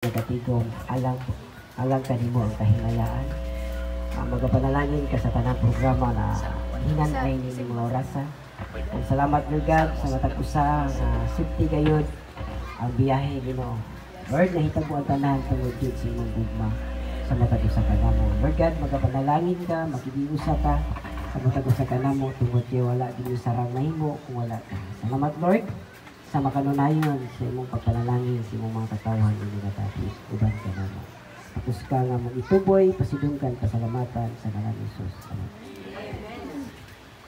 nagatigong alang kanimo ang kahimayaan. Magapanalangin ka sa tanang programa na hinanay ni mga orasa. Ang salamat Lord God sa matag usa nga safety gayud ang biyahe Ginoo. Lord, nahitabo ang tanan tungod jud sa imong gugma sa matag usa kanamo. Lord God, magapanalangin ka, makigiusa ka sa matag usa kanamo tungod kay wala gid sarang nahimo kung wala ka. Salamat Lord sa makanunayon sa imong pagpanalangin sa imong mga katawhan ni natati uban ka namo. Tapos ka nga mong ituboy, pasidungkan, pasalamatan sa ngalan ni Jesus. Amen.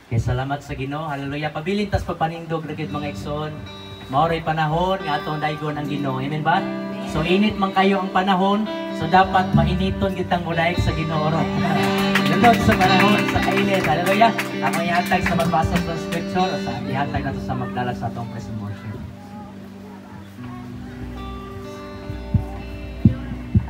Okay, salamat sa Ginoo. Hallelujah. Pabilin tas papanindog na mga igsoon. Maoray panahon nga atong daygon ang Ginoo. Amen ba? So init man kayo ang panahon, so dapat mainiton kitang mudayeg sa Ginoo ron. Lulod sa panahon sa kainit. Hallelujah. Ako ihatag sa magbasa sa scripture o sa ihatag nato sa magdala sa atong present worship.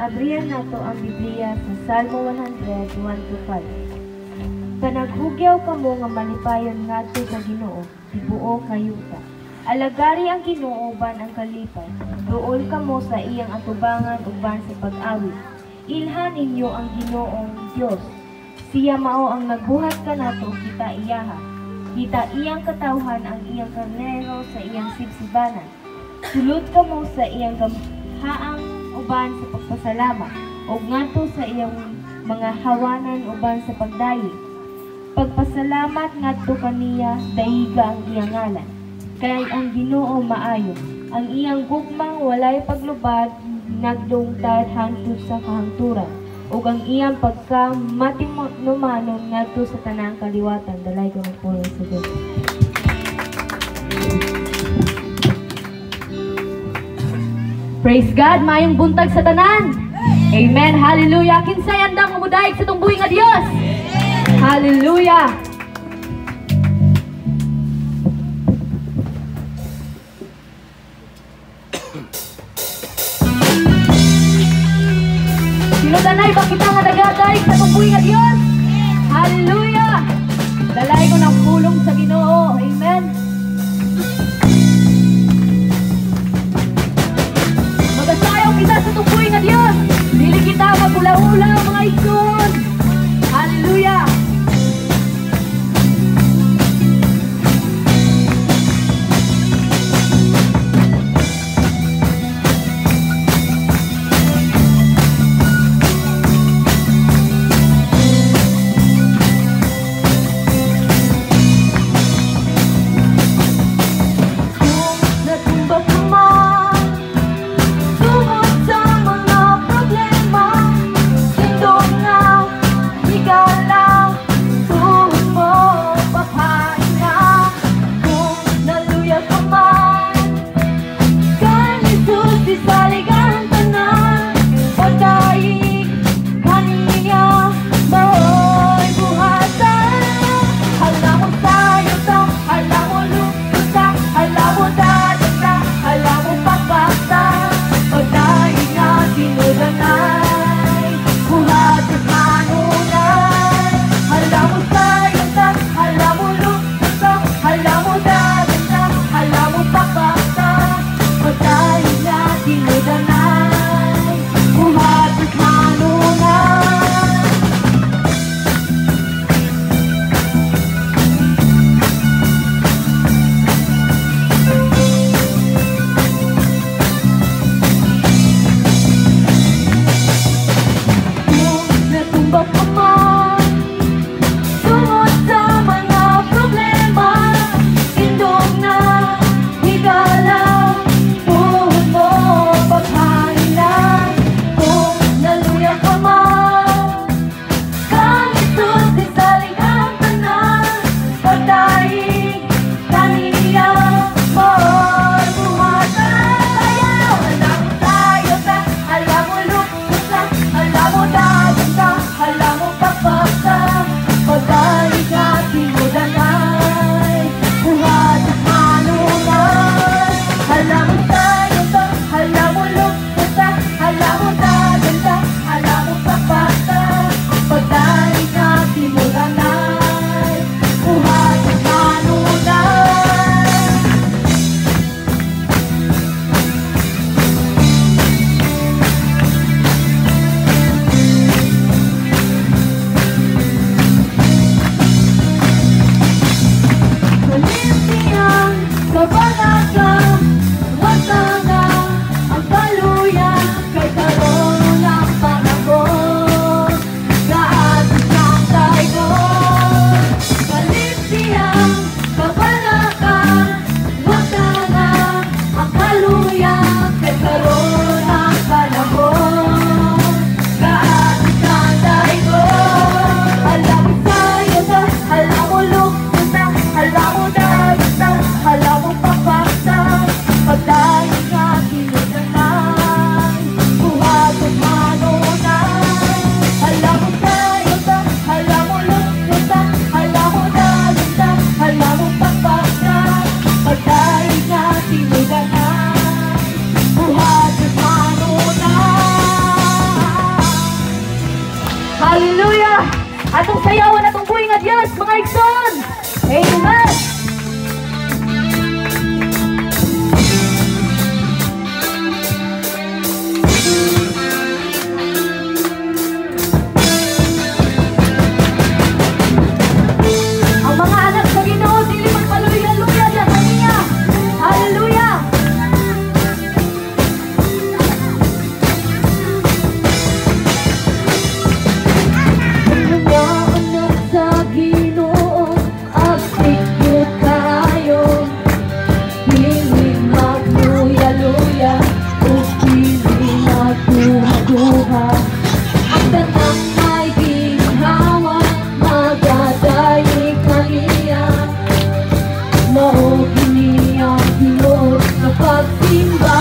Abrihan nato ang Biblia sa Salmo 100:1-5. Panaghugyaw kamo nga malipayon ngadto sa Ginoo, tibuo kayuta. Alagari ang Ginoo ban ang kalipay. Duol kamo sa iyang atubangan uban sa pag-awit. Ilhan ninyo ang Ginoong Dios. Siya mao ang nagbuhat kanato kita iyaha. Kita iyang katawhan ang iyang karnero sa iyang sibsibanan. Sulod kamo sa iyang haang uban sa pagpasalamat o ngadto sa iyang mga hawanan uban sa pagdayi. Pagpasalamat ngadto kaniya dayiga ang iyang ngalan. Kay ang Ginoo maayo, ang iyang gugmang walay paglubad nagdungtad hangtod sa kahangturan ug ang iyang pagkamatinumanon ngadto sa tanang kaliwatan. Dalay ko ng pulo sa Dios. Praise God, mayong buntag sa tanan. Amen, hallelujah. Kinsay andang umudayeg sa tungbuhi nga Dios. Hallelujah. Sino danay ba kita nga nagadayeg sa tungbuhi nga Dios? Hallelujah. Dalay ko ng pulong sa Ginoo. Amen. Magasayaw kita sa tungbuhi nga Dios. Dili kita magula-ula mga igsoon. Hallelujah. Atong sayawan, atong buhay nga Diyos, mga igsoon. Amen. Ang mga anak sa Ginoo, dili magpaluya-luya diya kaniya. Hallelujah. Mga anak sa Ginoo, agsikot kayo. Dili magluya-luya, o dili magduha-duha. Ang tanang may ginhawa, magadayi kaniya. Mao kini ang Diyos na pagsimba.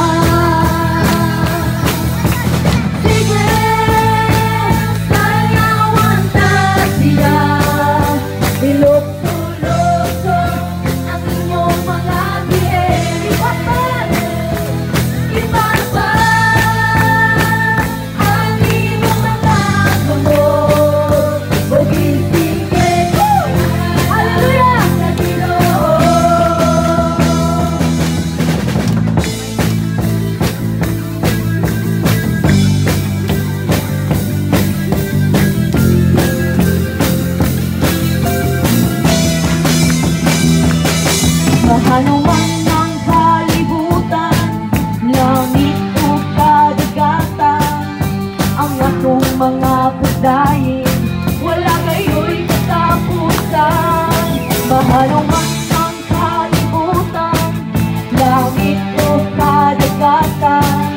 Sige, sayawan ta siya. Ilok-tulok ang inyong mga diin. Ipapan, ipapan ang inyong mga gamot. Bugin-sige, hallelujah, sa Ginoo. Mahanuman ng kalibutan, langit o kadagatan, ang atong mga pagdayin, wala kayo'y katapusan. Mahanuman ng kalibutan, langit o kadagatan,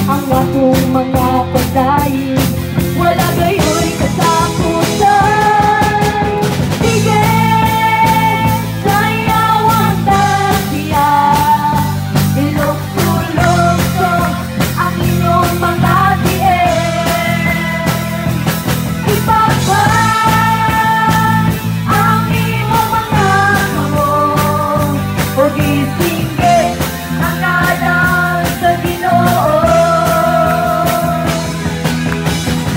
ang atong mga pagdayin, wala kayo'y katapusan. Sige, sayawan ta siya. Ilok-tulok ang inyong mga diin. Ipapan ang inyong mga gamot. Bugin-sige ang ngalan sa Ginoo.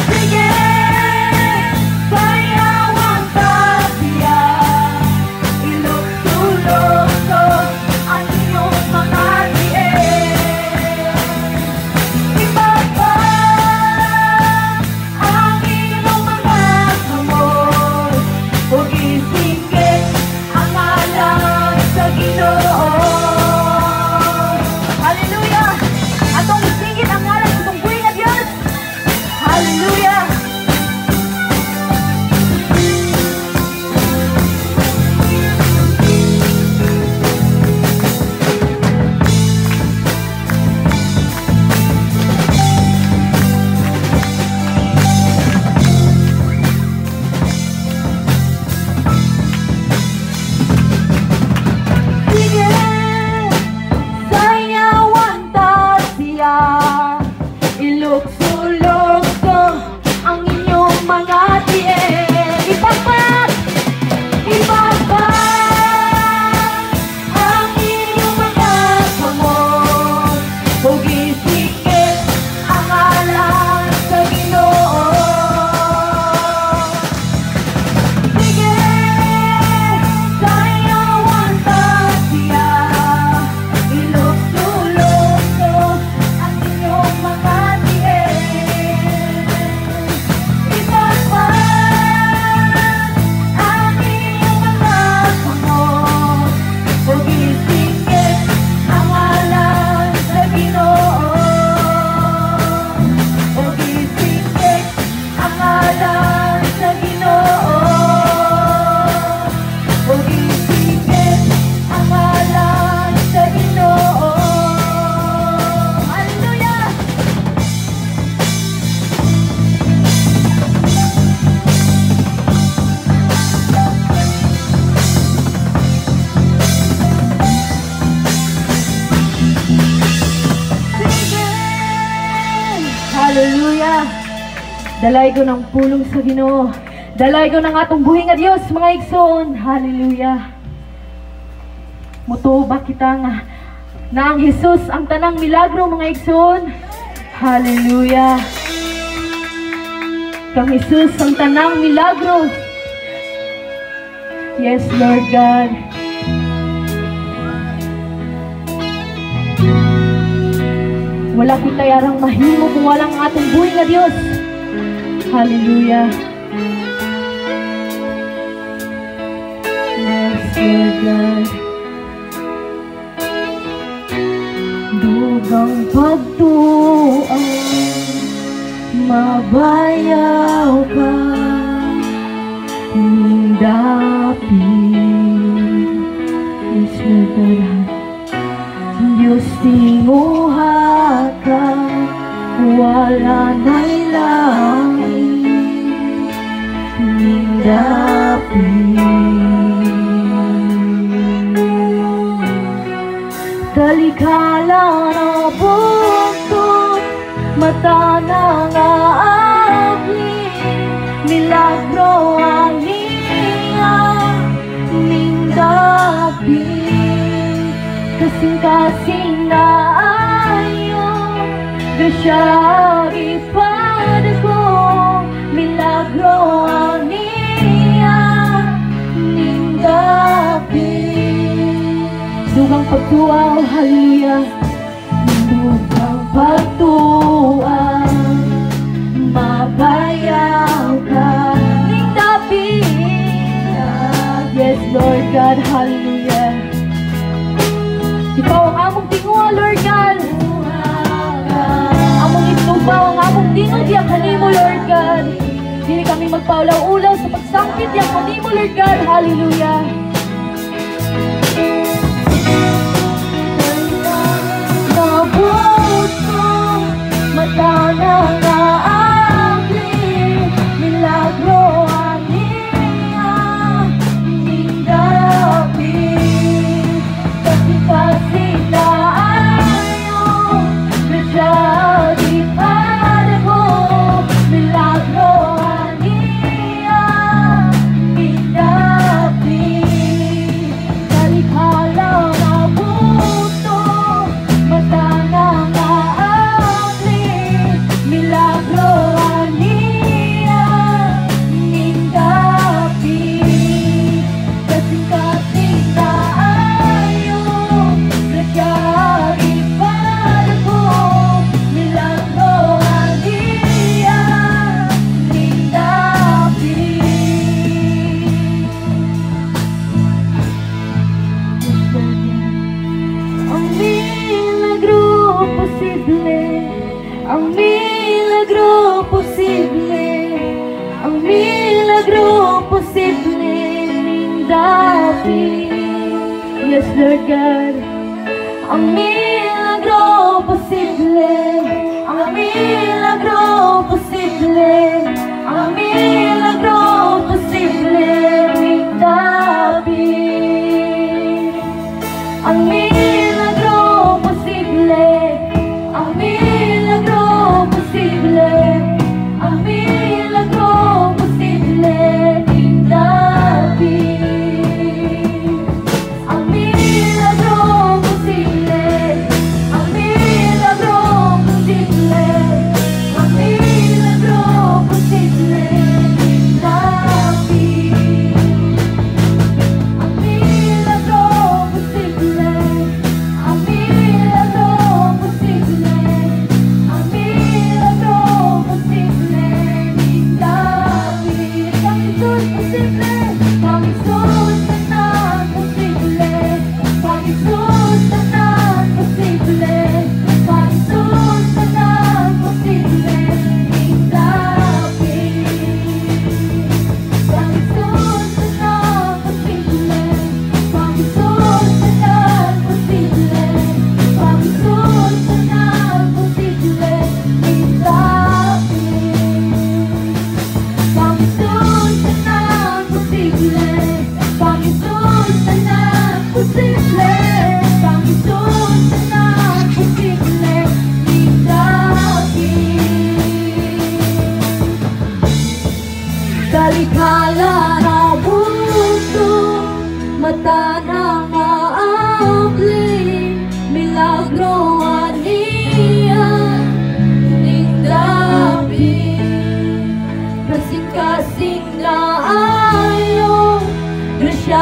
Sige, sayawan ta siya. Ilok-tulok ang inyong mga diin. Ipapan ang inyong mga gamot. Bugin-sige ang ngalan sa Ginoo. Hallelujah! Atong isingit ang ngalan sa itong buhay nga Diyos. Hallelujah! Sige, sayawan ta siya. Ilok-sulok ang inyong mga diin. Ipapan, ipapan ang inyong mga gamot. Bugin-sige ang ngalan sa Ginoo. Sige, sayawan ta siya. Ilok-tulok ang inyong mga diin. Ipapan ang inyong mga gamot. Bugin-sige ang ngalan sa Ginoo. Bugin-sige ang ngalan sa Ginoo. Bugin-sige ang ngalan sa Ginoo. Hallelujah! Sige! Hallelujah! Dalay ko ng pulong sa Ginoo. Dalay ko ng atong buhay nga Diyos, mga igsoon. Hallelujah! Mutuba kita nga na ang Jesus ang tanang milagro, mga igsoon. Hallelujah! Kang Jesus ang tanang milagro. Yes, Lord God. Wala kita yarang mahimo kung walang atong buhay nga Diyos. Hallelujah. Yes, Lord God. Dugang pagtuang mabayaw ka dapi. Yes, Lord God. Diyos tinguha ka, wala na'y langit dapi. Talikala na bukod, mata na nga abli, milagro ang niya ning dapi. Kasing-kasing na ayo, grasya ipad ko, milagro ang niya ning dapi. Dugang pagtuaw, hallelujah. Dugang pagtuaw, mabayaw ka ning dapi. Yes, Lord God, hallelujah. Ikaw ang among tinguha, Lord God. Among itubaw, ang among dinong diyak kanimo, Lord God. Dili kami magpaulaw-ulaw sa pagsangkit diyak kanimo, Lord God. Hallelujah. Nabuto, mata na naagli, milagro ang niya ning dapi. Kasing-kasing na ayo, grasya ipad ko, milagro ang niya ning dapi. Talikala na buto, mata na naagli, milagro ang niya ning dapi. Kasing-kasing na ayo, grasya ipad ko, milagro ang niya ning dapi. Ang milagro posible, ang milagro posible, ang milagro posible ning dapi. Yes, Lord God. Ang milagro posible, ang milagro posible, ang milagro posible ning dapi. Ang milagro posible, ang milagro posible, ang milagro posible ning dapi. Ang milagro posible, ang milagro posible, ang milagro posible ning dapi. Ang milagro posible, ang milagro posible, ang milagro posible ning dapi. Kang Jesus posible, kang Jesus tanan posible, kang Jesus tanan posible, kang Jesus tanan posible ning dapi. Kang Jesus tanan posible, kang Jesus tanan posible, kang Jesus tanan posible ning dapi. Kang Jesus tanan posible, kang Jesus tanan posible, kang Jesus tanan posible ning dapi. Talikala na buto, mata na maabli, milagro ang niya ning dapi. Kasing-kasing na ayo, grasya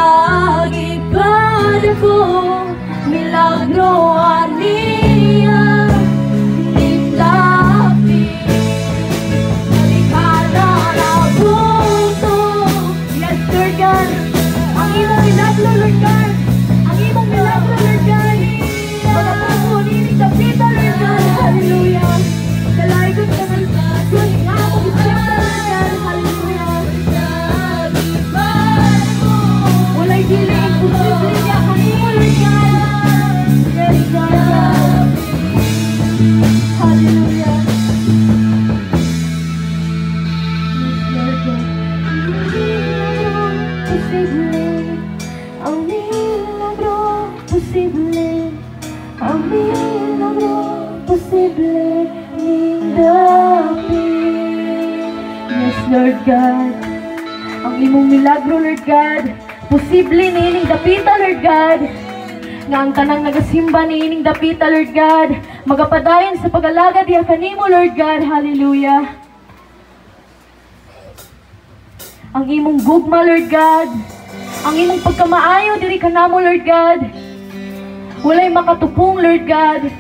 Lord God. Ang imong milagro, Lord God, posible niining dapita, Lord God. Nga ang tanang nagasimba niining dapita, Lord God, magapadayon sa pag-alagad diha kanimo, Lord God. Hallelujah. Ang imong gugma, Lord God, ang imong pagkamaayo diri kanamo, Lord God. Walay makatupong, Lord God.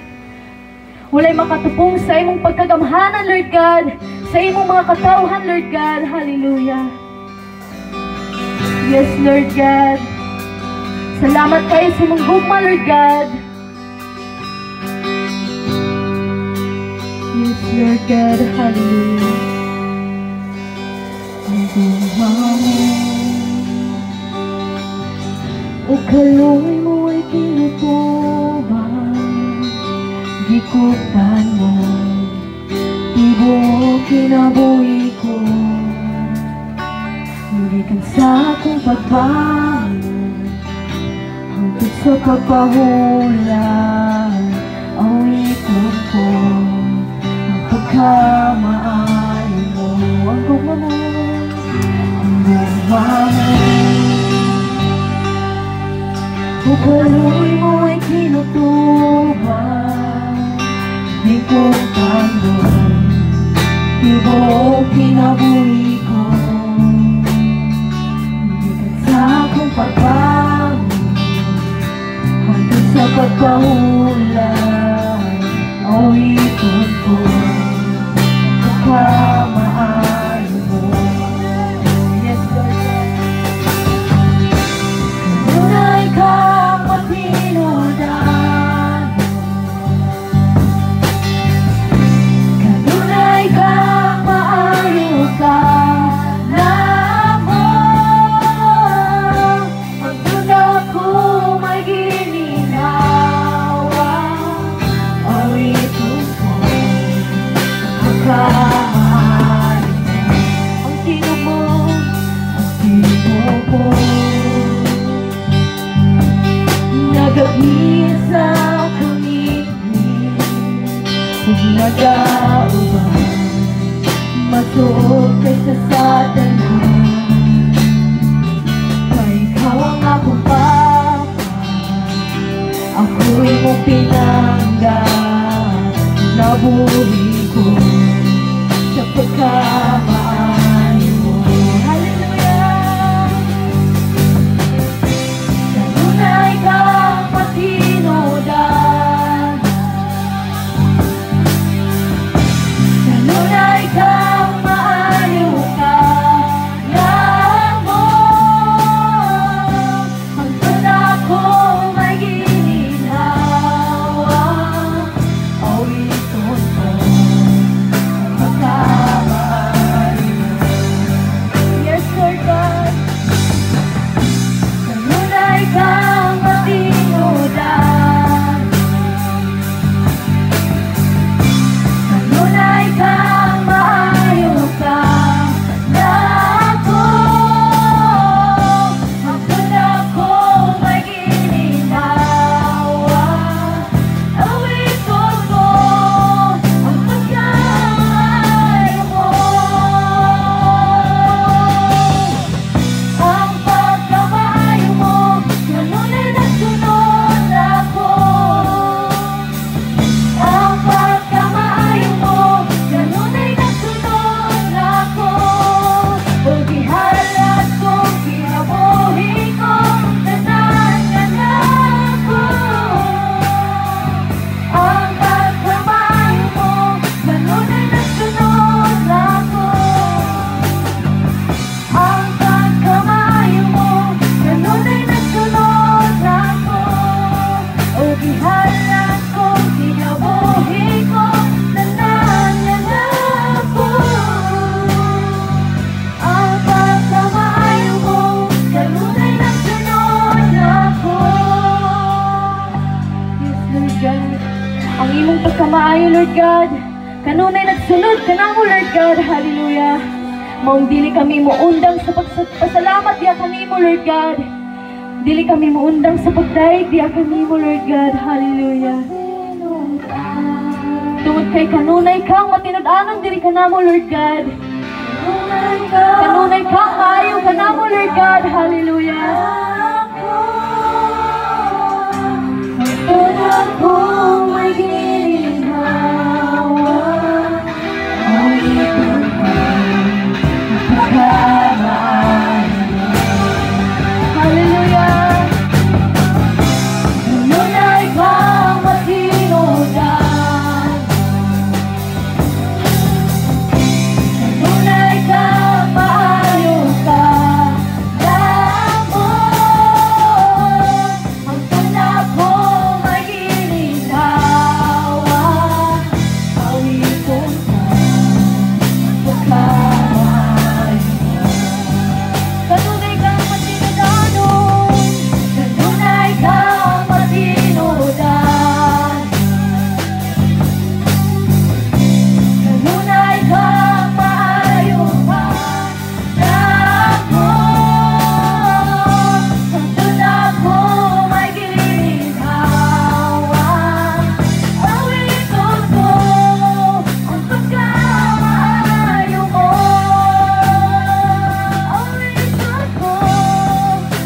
Walay makatupong sa imong pagkagamhanan, Lord God, sa imong mga katawhan, Lord God. Hallelujah. Yes, Lord God. Salamat kayo sa imong gugma, Lord God. Yes, Lord God. Hallelujah. Ang gugma mo, o kaluoy mo ay kinutuban, gikutan mo, tibuok kinabuhi ko. Nurikan sa akong pagbangon, hangtod sa pagpahulan, awitin ko ang pagkamaayo mo. Ang gugma mo, ang gugma mo, o kaluoy mo ay kinutuban, gikutan mo, tibuok kinabuhi ko. Nurikan sa akong pagbangon, hanggang sa pagpahulan, awitin ko ang pagkamaayo mo. Yes, Lord God. Kanunay kang matinodan, kanunay kang maayo ka lamang. Hanggang ako may gininawa, awitin ko ang pagkamaayo mo. Ang tino mo, ang tino ko, nagabis sa kamingin, kung nag-auban, masuot kaysa sa tanan. Kay ikaw ang akong papa, ako'y mong pinanggan, nabuhi ko sa pagkamaayo mo. Hallelujah. Kanunay kang matinodan, kanunay kang maayo ka lamang. Hanggang ako may gininawa, awitin ko ang pagkamaayo mo. Yes, Lord God. Kanunay kang matinodan, kanunay kang maayo ka nako. Hanggang ako may gininawa, awitin ko ang pagkamaayo mo. Ang pagkamaayo mo, kanunay nagsunod ako. Ang pagkamaayo mo, kanunay nagsunod ako. Paghihalat kong kinabuhi ko, tanan ako. Ang pagkamaayo mo, kanunay nagsunod ako. Ang pagkamaayo mo, kanunay nagsunod ako. O gihalat kong kinabuhi ko, tanan ako. Ang pagkamaayo mo, kanunay nagsunod ako. Yes, Lord God. Ang imong pagkamaayo, Lord God, kanunay nagsunod ka na mo, Lord God. Hallelujah. Maong dili kami muundang sa pagpasalamat diya kanimo, Lord God. Dili kami muundang sa pagdaig diya kanimo, Lord God. Hallelujah. Tungod kay kanunay kang matinud-anon diri kanamo, Lord God. Kanunay kang maayo ka na mo, Lord God. Hallelujah. Ako may ginhawa, ulitin ka, pagkamaayo. Hallelujah. Kanunay kang matinudan, kanunay kang maayo ka na mo. Ang tanak ko may ginhawa, ulitin ka, pagkamaayo. Kanunay kang matinudan, kanunay kang matinudan, kanunay kang maayo ka na mo. Ang tanak ko may ginhawa, awiton ko ang pagkamaayo mo. Awiton ko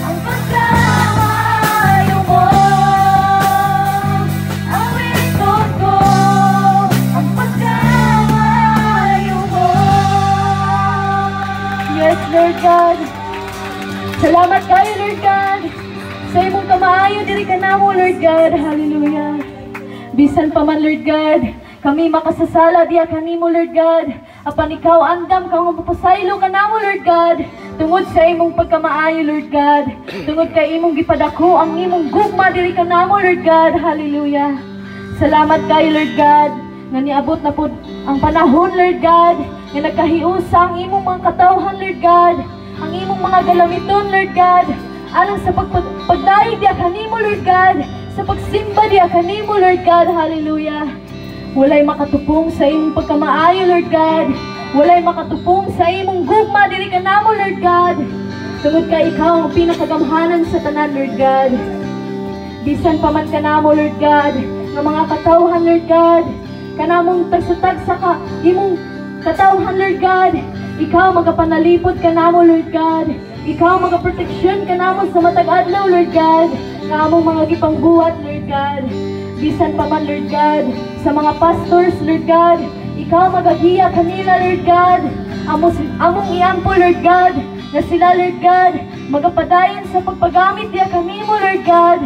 ang pagkamaayo mo. Awiton ko ang pagkamaayo mo. Yes, Lord God. Salamat kayo, Lord God. Sa imong kamaayo, diri ka na mo, Lord God. Hallelujah. Bisan pa man, Lord God, kami makasasala diya kanimo, Lord God. Apan ikaw andam kang mapapasaylo ka na mo, Lord God. Tungod sa imong pagkamaayo, Lord God. Tungod kay imong gipadako ang imong gugma diri ka na mo, Lord God. Hallelujah. Salamat kayo, Lord God, nga niabot na po ang panahon, Lord God, nga nagkahiusa ang imong mga katawhan, Lord God, ang imong mga galamiton, Lord God, alang sa pagdaig diya kanimo, Lord God, sa pagsimba diya kanimo, Lord God. Hallelujah. Walay makatupong sa imong pagkamaayo, Lord God. Walay makatupong sa imong gugma diri ka namo, Lord God. Tungod kay ikaw ang pinakagamhanan sa tanan, Lord God. Bisan pa man ka namo, Lord God, nga mga katawhan, Lord God, kanamong tagsatagsa ka imong katawhan, Lord God. Ikaw magapanalipod ka namo, Lord God. Ikaw magaproteksyon ka namo sa matag adlaw, Lord God, nga among mga gipangbuhat, Lord God. Bisan pa man, Lord God, sa mga pastors, Lord God, ikaw magagiya kanila, Lord God. Among iampo, Lord God, na sila, Lord God, magapadayon sa pagpagamit diya kanimo, Lord God.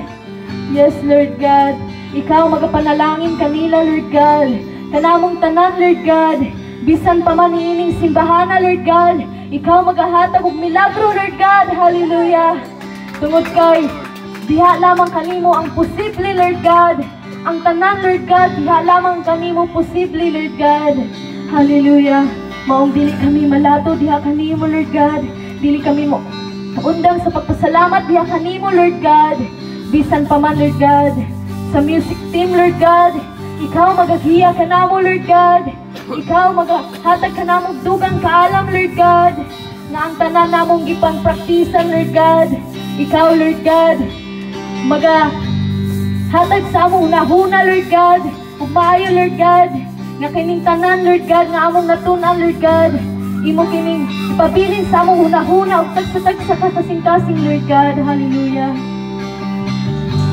Yes, Lord God, ikaw magapanalangin kanila, Lord God, kanamong tanan, Lord God. Bisan pa man ining simbahana, Lord God, ikaw magahatag og milagro, Lord God. Hallelujah. Tungod kay diha lamang kanimo ang posible, Lord God. Ang tanan, Lord God, diha lamang kanimo posible, Lord God. Hallelujah. Maong dili kami malato diha kanimo, Lord God. Dili kami mo undang sa pagpasalamat diha kanimo, Lord God. Bisan pa man, Lord God, sa music team, Lord God, ikaw magagiya ka namo, Lord God. Ikaw magahatag ka namong dugang kaalam, Lord God, na ang tanan namong gipang praktisan, Lord God. Ikaw, Lord God, magahatag sa among hunahuna, Lord God, ug maayo, Lord God, nga kining tanan, Lord God, nga among natunan, Lord God, imo kining ipabilin sa among hunahuna ug tagsa-tagsa ka kasing-kasing, Lord God. Hallelujah.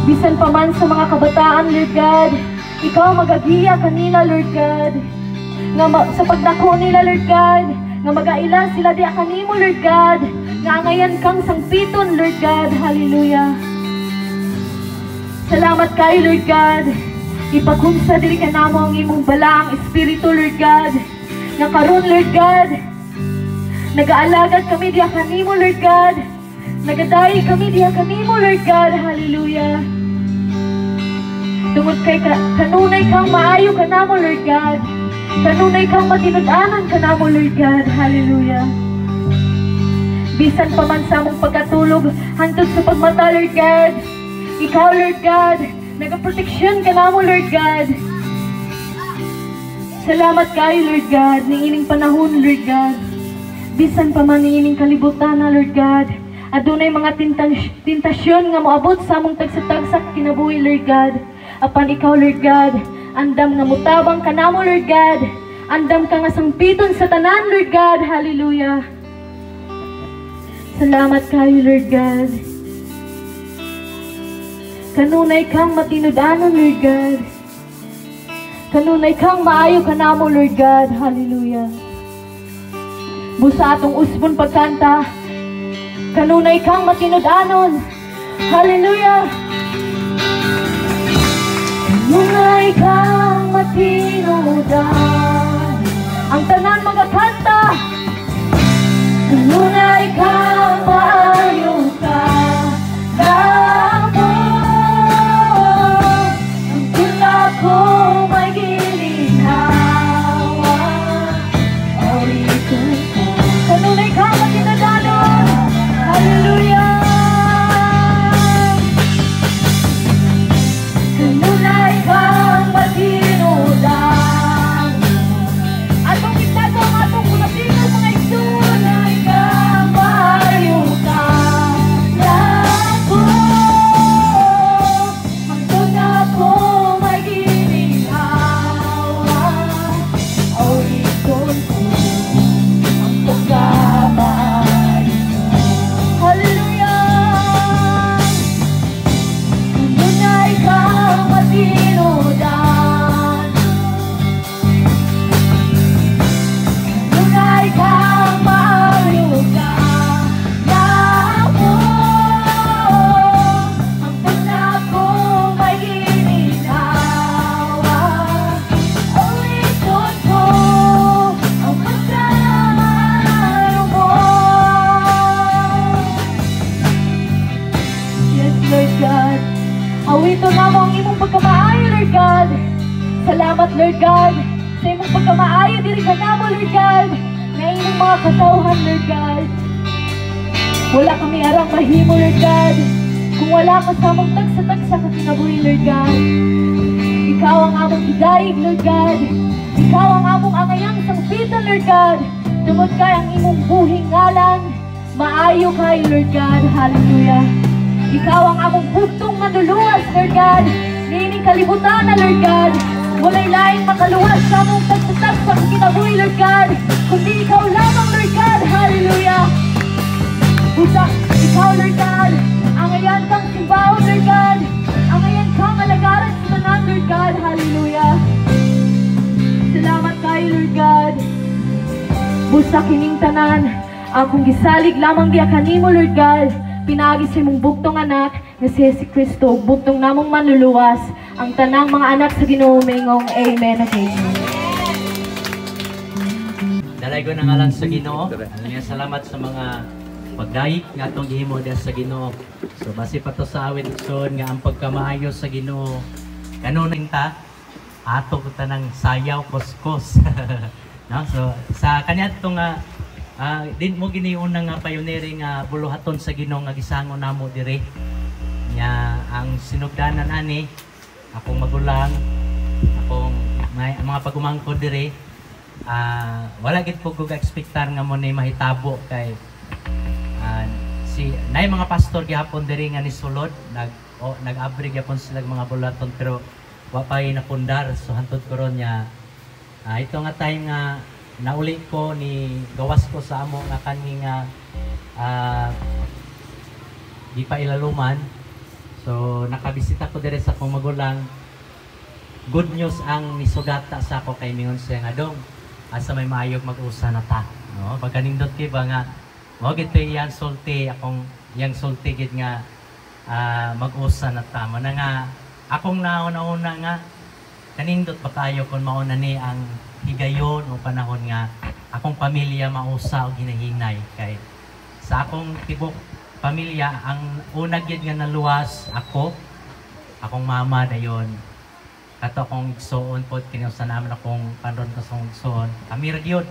Bisan pa man sa mga kabataan, Lord God, ikaw magagiya kanila, Lord God, nga sa pagdako nila, Lord God, nga magaila sila diya kanimo, Lord God, nga ngayon kang sangpiton, Lord God. Hallelujah. Salamat kayo, Lord God. Ipakunsa diri ka namo ang imong balaang espiritu, Lord God, nga karon, Lord God, nag-aalagad kami diya kanimo, Lord God, nagadayi kami diya kanimo, Lord God. Hallelujah. Tungod kay kanunay kang maayo ka namo, Lord God. Kanunay kang matinud-anan ka namo, Lord God. Hallelujah. Bisan pa man sa among pagkatulog hangtod sa pagmata, Lord God, ikaw, Lord God, nagaproteksyon ka namo, Lord God. Salamat kayo, Lord God, ng ining panahon, Lord God. Bisan pa man ng ining kalibutan na, Lord God, adunay mga tentasyon nga moabot sa among tagsatagsak kinabuhi, Lord God. Apan ikaw, Lord God, andam nga mutabang ka namo, Lord God. Andam ka nga sangpiton sa tanan, Lord God. Hallelujah. Salamat kayo, Lord God. Kanunay kang matinudanon, Lord God. Kanunay kang maayo ka namo, Lord God. Hallelujah. Busa atong usbon pagkanta. Kanunay kang matinudanon. Hallelujah. Kanunay kang matinudanon. Ang tanan magakanta. Kanunay kang maayo ka namo. Ang tula ko may ginhawa. Orikon ko. Kanunay kang matinudanon. Hallelujah. Kanunay kang matinudanon. Atong itago ang atong kunasino mga igsoon. Kanunay kang maayo ka namo. Ang tula ko may ginhawa. Orikon ko. Ang pagkamay. Hallelujah. Kanunay kang matinudanon. Kanunay kang maayo ka namo. Ang tula ko may ginhawa. Orikon ko ang pagkamay mo. Yes, Lord God. Awito na mo ang imong pagkamaayo, Lord God. Salamat, Lord God, sa imong pagkamaayo diri ka namo, Lord God, na imong mga katawhan, Lord God. Wala kami arang mahimo, Lord God, kung wala ka sa among tagsa-tagsa ka kinabuhi, Lord God. Ikaw ang among hidayig, Lord God. Ikaw ang among angayang sangpitan, Lord God. Tungod kay ang imong buhing ngalan, maayo kayo, Lord God. Hallelujah. Ikaw ang among bugtong manluluwas, Lord God. Nining kalibutan na, Lord God. Wala'y laing makaluwas sa among tagsa-tagsa sa kinabuhi, Lord God, kundi ikaw lamang, Lord God. Hallelujah. Busa, ikaw, Lord God, ang ayan kang simbahon, Lord God. Ang ayan kang alagaran sa tanan, Lord God. Hallelujah. Salamat kayo, Lord God. Busa kining tanan, akong gisalig lamang diya kanimo, Lord God. Pinagi sa imong buktong anak nga si Jesucristo, buktong namong manluluwas, ang tanang mga anak sa Ginoo mingong amen at amen. Dalay ko na ngalan sa Ginoo. Hallelujah. Salamat sa mga pagdayik nga atong gihimo diha sa Ginoo. So base pa to sa awit son nga ang pagkamaayo sa Ginoo. Kanunay ta ato ko tanang sayaw kuskus. No? So sa kaniadto nga din mo giniuna nga pioneering nga buluhaton sa Ginoo nga gisango namo dire. Nya ang sinugdanan ani akong magulang, akong mga pagumangkod dire, wala gid ko ga-expectar nga mo ni mahitabo kay si nay mga pastor gihapon dire nga ni sulod nag-abri gyapon sila mga bulaton pero wa pa napundar so hantud karon nya ito nga time nga nauli ko ni gawas ko sa amo nga kani nga di pa ilaluman. So nakabisita ko dire sa akong magulang. Good news ang nisugata sa ako kay mingon siya nga dong asa may maayog mag-usa na ta. No, pagkanindot kay ba nga mo gid yang sulti akong yang sulti gid nga mag-usa na ta. Mo na nga akong nauna-una nga kanindot pa kayo kun mao na ni ang higayon o panahon nga akong pamilya mausa og hinahinay kay sa akong tibok pamilya ang una gyud nga naluwas akong mama dayon kato akong igsoon pod kinusa naman akong panron ko sa igsoon kami ra gyud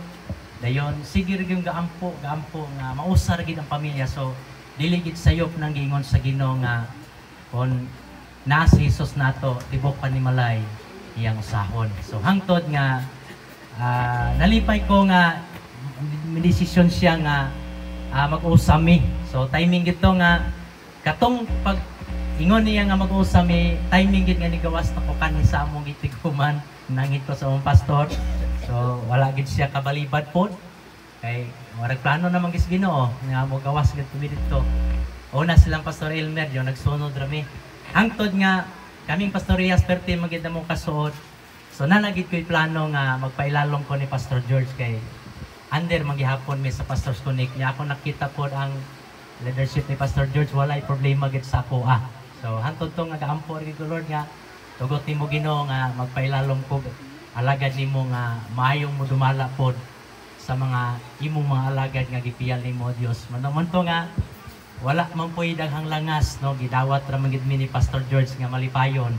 dayon sige ra gyud gaampo nga mausa ra gyud ang pamilya so dili gid sayop nang giingon sa Ginoo nga kon na si Jesus nato tibok panimalay iyang usahon so hangtod nga nalipay ko nga desisyon siya nga mag-usami. So timing gito nga katong pag ingon niya nga mag-usami, timing gid nga ni gawas na ko kanhi sa among gitiguman nangit ko sa among pastor. So wala gid siya kabalibad pod. Kay warag plano naman gis Ginoo nga mo gawas gid kami dito. Una silang Pastor Elmer yo nagsunod rami. Hangtod nga kaming Pastorias perti magid mo kasuot. So nanagid ko'y plano nga magpailalong ko ni Pastor George kay under maghihapon mi sa Pastor's Connect niya ako nakita pod ang leadership ni Pastor George walay problema gid sa ako So hangtod to nga gaampo ri Lord nga tugot nimo Ginoo nga magpailalong ko alagad nimo nga maayong mo dumala pod sa mga imong mga alagad nga gipiyal nimo Dios. Manamon to nga wala man po'y daghang langas no gidawat ra man gid mi ni Pastor George nga malipayon.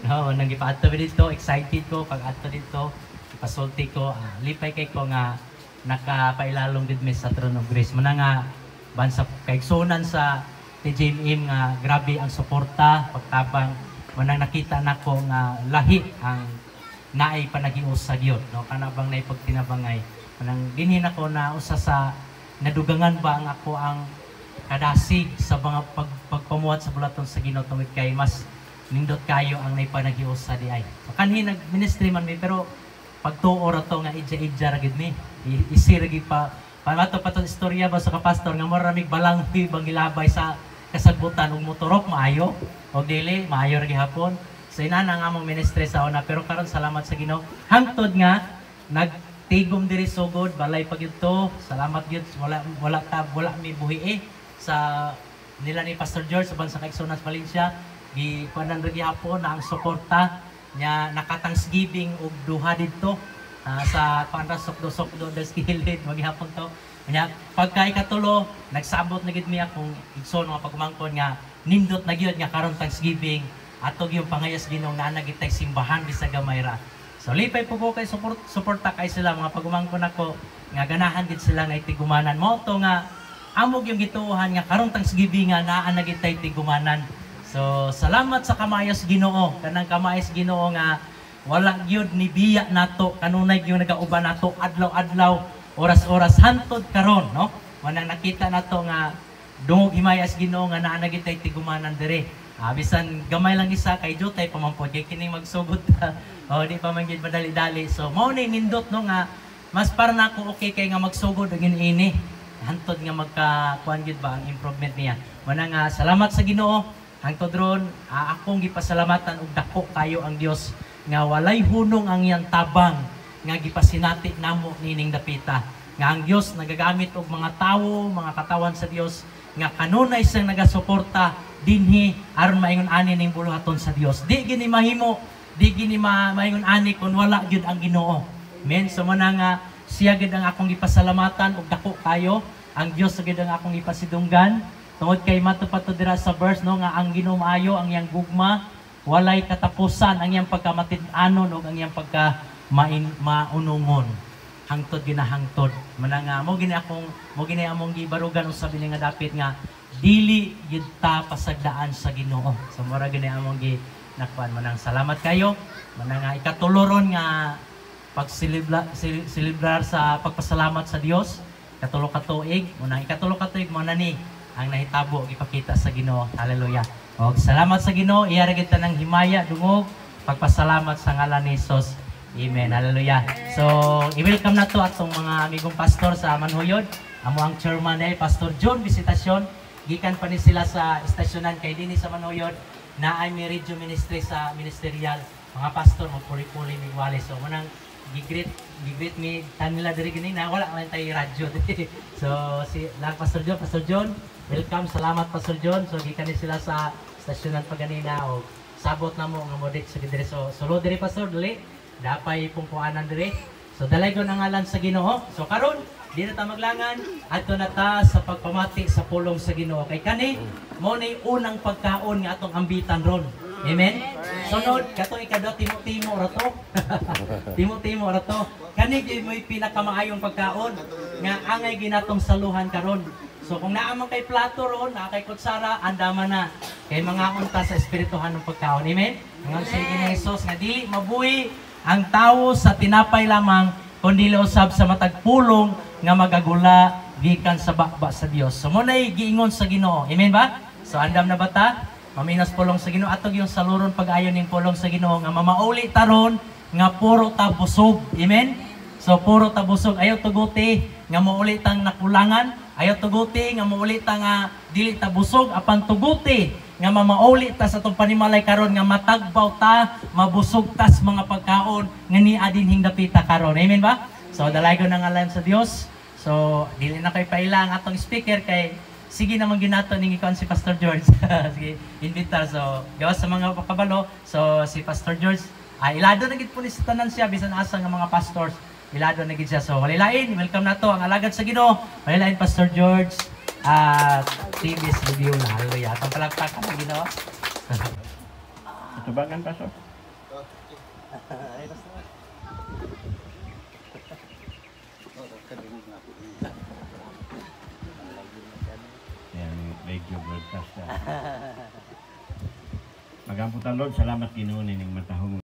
No, nang gipaadto dito, excited ko pag adto dito, ipasulti ko, lipay kay ko nga nakapailalong gid mi sa Throne of Grace. Muna nga bansa kaigsunan sa TJMM nga grabe ang suporta pagtabang manang nakita nako nga lahi ang naay panagius sa Dios no kanabang nay pagtinabangay manang dinhi nako na usa sa nadugangan ba ang ako ang kadasig sa mga pagpamuhat sa bulaton sa Ginoo tungod kay mas nindot kayo ang naipanagius sa diay. So kanhi nag-ministry man mi pero pagtuo ra to nga idja ra gid mi. Isir gid pa pamato pa tong istorya ba sa kapastor nga maramig balanghoy bang gilabay sa kasagbutan ug motorok maayo o dili maayo ra gihapon. So inana nga among ministry sa una pero karon salamat sa Ginoo. Hangtod nga nagtigom diri sugod balay pag to. Salamat gyud wala mi buhi sa nila ni Pastor George sa bansa Kaigsunan sa Valencia. Gikuanan ra gihapon na ang suporta nya naka-Thanksgiving ug duha didto sa panrasok-dosok do skilled maghapon to. Nya pagka ikatulo nagsabot na gid mi akong igsoon nga pagmangkon nga nindot na gyud nga karon Thanksgiving atog yung pangayas Ginoo nga nagitay simbahan bisag gamay ra. So lipay po ko kay suporta kay sila mga pagumangkon ako nga ganahan gid sila nga itigumanan mo to nga amog yung gituohan nga karon Thanksgiving nga naa nagitay tigumanan. So salamat sa kamayas Ginoo kanang kamayas Ginoo nga wala gyud ni biya nato kanunay gyud nagauban nato adlaw-adlaw oras-oras hantod karon no manang nakita nato nga dungog himayas Ginoo nga naa nagitay tigumanan dire. Bisan gamay lang isa kay Jotay pamampod kay kining magsugod ta. Di pa man gyud madali-dali. So mao ni nindot no nga mas para nako okay kay nga magsugod og ini hantod nga magka-kuan gyud ba ang improvement niya. Manang salamat sa Ginoo. Hangtod ron akong gipasalamatan og dako kayo ang Dios nga walay hunong ang iyang tabang nga gipasinati namo nining dapita. Nga ang Dios nagagamit og mga tawo, mga katawan sa Dios nga kanunay siyang nagasuporta dinhi aron maingon ani ning buluhaton sa Dios. Di gini mahimo, di gini maingon ani kun wala gyud ang Ginoo. Men so man nga siya gid ang akong gipasalamatan og dako kayo. Ang Dios gid ang akong gipasidunggan. Tungod kay matupato dira sa verse no nga ang Ginoo maayo ang iyang gugma, walay katapusan ang iyang pagkamatin-anon ug ang iyang maunungon. Hangtod ginahangtod. Manang mo gini among gibarugan usab ini nga dapit nga dili gyud ta pasagdaan sa Ginoo. So mura gini among ginakpan manang salamat kayo. Manang ikatuloron nga pagselebrar sa pagpasalamat sa Dios. Katulo ka tuig, munang ikatulo ka tuig mo na ni ang nahitabo ipakita sa Ginoo. Hallelujah. Og salamat sa Ginoo, iyara kita ng himaya dungog pagpasalamat sa ngalan ni Jesus. Amen. Hallelujah. So, i-welcome na to atong mga amigong pastor sa Manhuyod. Amo ang chairman ay Pastor John Visitasyon. Gikan pa ni sila sa istasyonan kay dinhi sa Manhuyod na ay may radio ministry sa ministerial. Mga pastor mo puli-puli ni Wale. So, munang gigreet mi tanila diri gini na wala man tay radyo. So, si Pastor John, welcome, salamat Pastor John. So gikan ni sila sa stasyonan paganina o sabot na mo nga modik sa dire. So solo dire Pastor dili dapay pungkuanan dire. So dalaygon ang ngalan sa Ginoo. So karon di na ta maglangan adto na ta sa pagpamati sa pulong sa Ginoo. Kay kani mo ni unang pagkaon nga atong ambitan ron. Amen. Sunod katong ikado timo-timo ra to. Timo-timo ra to. Kani gyud mo'y pinakamaayong pagkaon nga angay ginatong saluhan karon. So kung naamang kay plato ron, kay kutsara, andama na. Kay mga unta sa espirituhan ng pagkaon. Amen? Ngayon sa ni Jesus nga dili mabuhi ang tawo sa tinapay lamang kundi usab sa matag pulong nga magagula gikan sa bakba sa Dios. So mo nay giingon sa Ginoo. Amen ba? So andam na bata? Maminas pulong sa Ginoo atog yung saluron pag-ayon ning pulong sa Ginoo nga mamauli taron nga puro ta busog. Amen? So puro tabusog, ayaw tuguti nga mauli tang nakulangan, ayaw tuguti nga mauli tang dili tabusog, apan tuguti nga mamauli ta sa itong panimalay karon nga matagbaw ta, mabusog tas mga pagkaon nga ni adin hingdapita karon. Amen ba? So dalaygon ng alam sa Dios. So dili na kay pailang atong speaker kay sige naman ginato ning ikon si Pastor George. Sige, invitar. So gawas sa mga pakabalo. So si Pastor George, ilado na gid po ni sa tanan siya bisan asa nga mga pastors. Ilado na gid siya. So walilain, welcome na to ang alagad sa Ginoo. Walilain Pastor George at TV's review na. Hallelujah. Atong palakpakan ng Ginoo. Tubangan Pastor. Yan, radio broadcast. Magamputan Lord, salamat Ginoo ning matahong